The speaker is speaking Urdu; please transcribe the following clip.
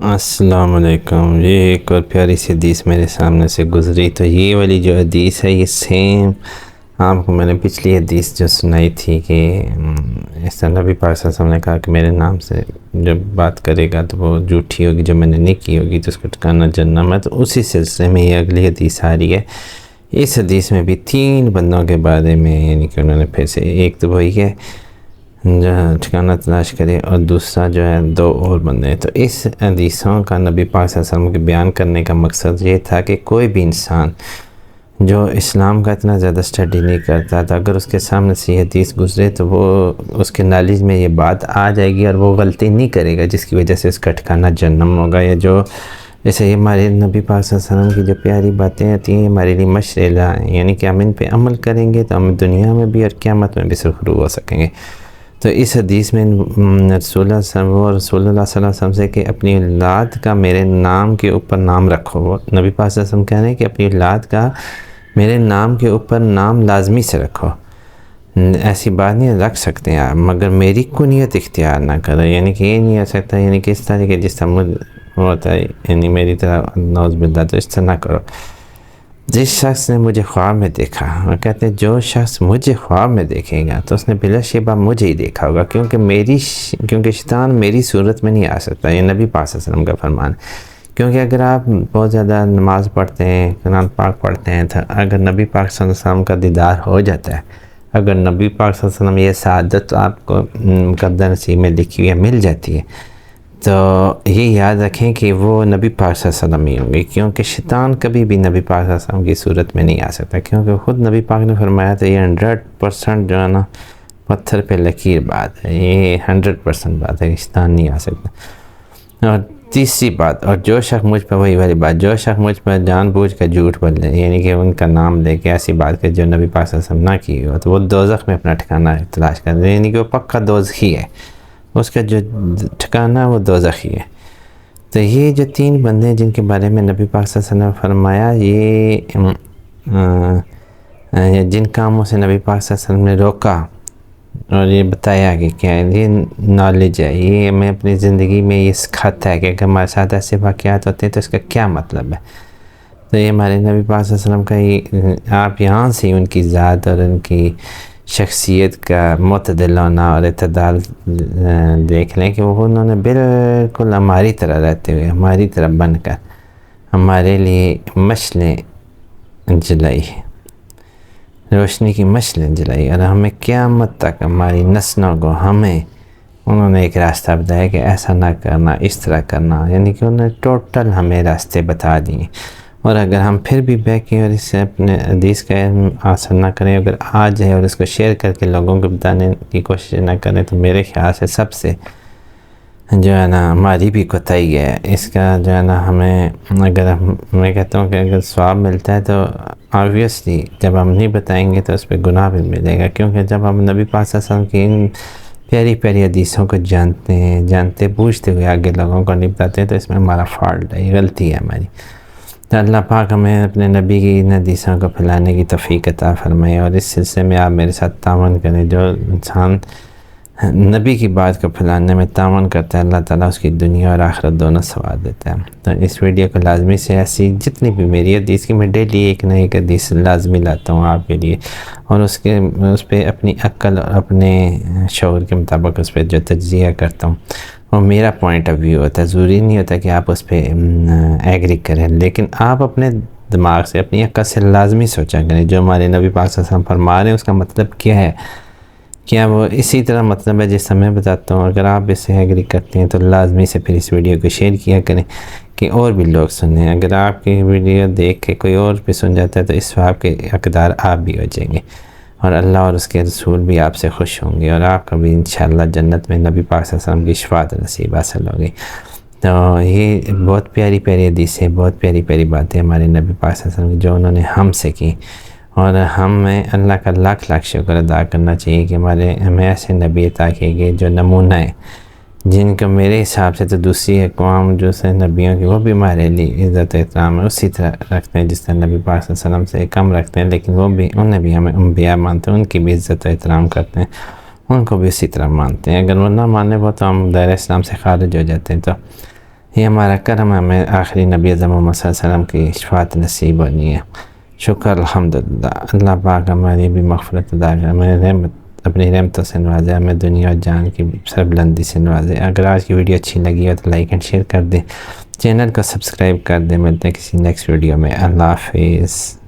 السلام علیکم۔ یہ ایک اور پیاری سی حدیث میرے سامنے سے گزری، تو یہ والی جو حدیث ہے یہ سیم آپ کو میں نے پچھلی حدیث جو سنائی تھی کہ اس طرح نبی پاک صلی اللہ علیہ وسلم نے کہا کہ میرے نام سے جب بات کرے گا تو وہ جھوٹی ہوگی، جو میں نے نہیں کی ہوگی تو اس کو ٹھکانہ جہنم ہے۔ تو اسی سلسلے میں یہ اگلی حدیث آ رہی ہے۔ اس حدیث میں بھی 3 بندوں کے بارے میں، یعنی کہ انہوں نے پھر سے ایک تو وہی ہے جو ٹھکانہ تلاش کرے، اور دوسرا جو ہے 2 اور بندے ہیں۔ تو اس حدیثوں کا نبی پاک صلی اللہ علیہ وسلم کے بیان کرنے کا مقصد یہ تھا کہ کوئی بھی انسان جو اسلام کا اتنا زیادہ اسٹڈی نہیں کرتا تھا، اگر اس کے سامنے سے یہ حدیث گزرے تو وہ اس کے نالج میں یہ بات آ جائے گی اور وہ غلطی نہیں کرے گا، جس کی وجہ سے اس کا ٹھکانہ جہنم ہوگا۔ یا جو جیسے یہ ہمارے نبی پاک صلی اللہ علیہ وسلم کی جو پیاری باتیں ہوتی ہیں ہمارے لیے مشعلہ ہیں، یعنی کہ ہم ان پہ عمل کریں گے تو ہم دنیا میں بھی اور قیامت میں بھی سرخرو ہو سکیں گے۔ تو اس حدیث میں رسول اللہ صلی اللہ علیہ وسلم سے کہ اپنی اولاد کا میرے نام کے اوپر نام رکھو، وہ نبی پاک صلی اللہ علیہ وسلم کہہ رہے ہیں کہ اپنی اولاد کا میرے نام کے اوپر نام لازمی سے رکھو۔ ایسی بات نہیں رکھ سکتے ہیں آپ، مگر میری کنیت اختیار نہ کرو، یعنی کہ یہ نہیں ہو سکتا، یعنی کہ اس طرح کے جس طرح ہوتا ہے، یعنی میری طرح نعوذ باللہ، تو اس طرح نہ کرو۔ جس شخص نے مجھے خواب میں دیکھا، وہ کہتے ہیں جو شخص مجھے خواب میں دیکھے گا تو اس نے بلا شبہ مجھے ہی دیکھا ہوگا، کیونکہ شیطان میری صورت میں نہیں آ سکتا۔ یہ نبی پاک صلی اللہ علیہ وسلم کا فرمان ہے۔ کیونکہ اگر آپ بہت زیادہ نماز پڑھتے ہیں، قرآن پاک پڑھتے ہیں، تو اگر نبی پاک صلی اللہ علیہ وسلم کا دیدار ہو جاتا ہے، اگر نبی پاک صلی اللہ علیہ وسلم یہ سعادت آپ کو مقدر نصیب میں لکھی ہوئی مل جاتی ہے، تو یہ یاد رکھیں کہ وہ نبی پاک صلی اللہ علیہ وسلم ہی ہوں گے، کیونکہ شیطان کبھی بھی نبی پاک صلی اللہ علیہ وسلم کی صورت میں نہیں آ سکتا، کیونکہ خود نبی پاک نے فرمایا تھا، یہ 100% جو ہے نا پتھر پہ لکیر بات ہے، یہ 100% بات ہے کہ شیطان نہیں آ سکتا۔ اور تیسری بات، اور جو شخص مجھ پر وہی والی بات، جو شخص مجھ پر جان بوجھ کر جھوٹ بول لے، یعنی کہ ان کا نام لے کے ایسی بات کہ جو نبی پاک صلی اللہ علیہ وسلم نہ کی ہو، تو وہ دوزخ میں اپنا ٹھکانہ تلاش کر دے، یعنی کہ وہ پکا دوزخی ہے، اس کا جو ٹھکانہ وہ دوزخی ہے۔ تو یہ جو 3 بندے ہیں جن کے بارے میں نبی پاک صلی اللہ علیہ وسلم نے فرمایا، یہ جن کاموں سے نبی پاک صلی اللہ علیہ وسلم نے روکا اور یہ بتایا کہ کیا ہے، یہ نالج ہے، یہ ہمیں اپنی زندگی میں یہ سکھاتا ہے کہ اگر ہمارے ساتھ ایسے واقعات ہوتے ہیں تو اس کا کیا مطلب ہے۔ تو یہ ہمارے نبی پاک صلی اللہ علیہ وسلم کا آپ یہاں سے ان کی ذات اور ان کی شخصیت کا معتدل ہونا اور اعتدال دیکھ لیں کہ وہ انہوں نے بالکل ہماری طرح رہتے ہوئے، ہماری طرح بن کر ہمارے لیے مشلیں جلائی، روشنی کی مشلیں جلائی، اور ہمیں قیامت تک ہماری نسلوں کو ہمیں انہوں نے ایک راستہ بتایا کہ ایسا نہ کرنا، اس طرح کرنا، یعنی کہ انہوں نے ٹوٹل ہمیں راستے بتا دیے۔ اور اگر ہم پھر بھی بیٹھیں اور اس سے اپنے حدیث کا علم حاصل نہ کریں، اگر آ جائے اور اس کو شیئر کر کے لوگوں کو بتانے کی کوشش نہ کریں، تو میرے خیال سے سب سے جو ہے نا ہماری بھی کوتاہی ہے۔ اس کا جو ہے نا ہمیں، اگر میں کہتا ہوں کہ اگر ثواب ملتا ہے تو آبویسلی جب ہم نہیں بتائیں گے تو اس پہ گناہ بھی ملے گا، کیونکہ جب ہم نبی پاک صلی اللہ علیہ وسلم کی ان پیاری پیاری حدیثوں کو جانتے ہیں، جانتے بوجھتے ہوئے آگے لوگوں کو نہیں بتاتے، تو اس میں ہمارا فالٹ ہے، یہ غلطی ہے ہماری۔ تو اللہ پاک ہمیں اپنے نبی کی ان حدیثوں کو پھیلانے کی توفیق عطا فرمائے، اور اس سلسلے میں آپ میرے ساتھ تعاون کریں۔ جو انسان نبی کی بات کو پھیلانے میں تعاون کرتا ہے، اللہ تعالیٰ اس کی دنیا اور آخرت دونوں ثواب دیتا ہے۔ تو اس ویڈیو کو لازمی سے ایسی جتنی بھی میری حدیث کی، میں ڈیلی ایک نہ ایک حدیث لازمی لاتا ہوں آپ کے لیے، اور اس پہ اپنی عقل اور اپنے شعور کے مطابق اس پہ جو تجزیہ کرتا ہوں وہ میرا پوائنٹ آف ویو ہوتا ہے۔ ضروری نہیں ہوتا کہ آپ اس پہ ایگری کریں، لیکن آپ اپنے دماغ سے، اپنی عقل سے لازمی سوچا کریں جو ہمارے نبی پاک صلی اللہ علیہ وسلم فرما رہے ہیں اس کا مطلب کیا ہے، کیا وہ اسی طرح مطلب ہے جیسا میں بتاتا ہوں۔ اگر آپ اس سے ایگری کرتے ہیں تو لازمی سے پھر اس ویڈیو کو شیئر کیا کریں کہ اور بھی لوگ سنیں۔ اگر آپ کی ویڈیو دیکھ کے کوئی اور بھی سن جاتا ہے تو اس ثواب کے حقدار آپ بھی ہو جائیں گے، اور اللہ اور اس کے رسول بھی آپ سے خوش ہوں گے، اور آپ کا بھی انشاءاللہ جنت میں نبی پاک صلی اللہ علیہ وسلم کی شفاعت نصیب حاصل ہوگی۔ تو یہ بہت پیاری پیاری حدیثیں، بہت پیاری پیاری باتیں ہمارے نبی پاک صلی اللہ علیہ وسلم کی جو انہوں نے ہم سے کی، اور ہمیں اللہ کا لاکھ لاکھ شکر ادا کرنا چاہیے کہ ہمیں ایسے نبی عطا کیے گئے جو نمونہ ہیں، جن کو میرے حساب سے تو دوسری اقوام جو سے نبیوں کی وہ بھی ہمارے لیے عزت و احترام ہے اسی طرح رکھتے ہیں جس طرح نبی پاک صلی اللہ علیہ وسلم سے کم رکھتے ہیں، لیکن وہ بھی انہیں بھی ہمیں انبیاء مانتے ہیں، ان کی بھی عزت و احترام کرتے ہیں، ان کو بھی اسی طرح مانتے ہیں۔ اگر وہ نہ مانے وہ تو ہم دائرہ اسلام سے خارج ہو جاتے ہیں۔ تو یہ ہمارا کرم ہے، ہمیں آخری نبی اعظم محمد صلی اللہ علیہ وسلم کی شفاعت نصیب ہونی ہے. شکر الحمدللہ. اللہ پاک ہماری بھی مغفرت عطا کرے، ہمیں اپنی رحمتوں سے نوازے، ہمیں دنیا اور جان کی سربلندی سے نوازے. اگر آج کی ویڈیو اچھی لگی ہو تو لائک اینڈ شیئر کر دیں، چینل کو سبسکرائب کر دیں. ملتے ہیں کسی نیکسٹ ویڈیو میں. اللہ حافظ.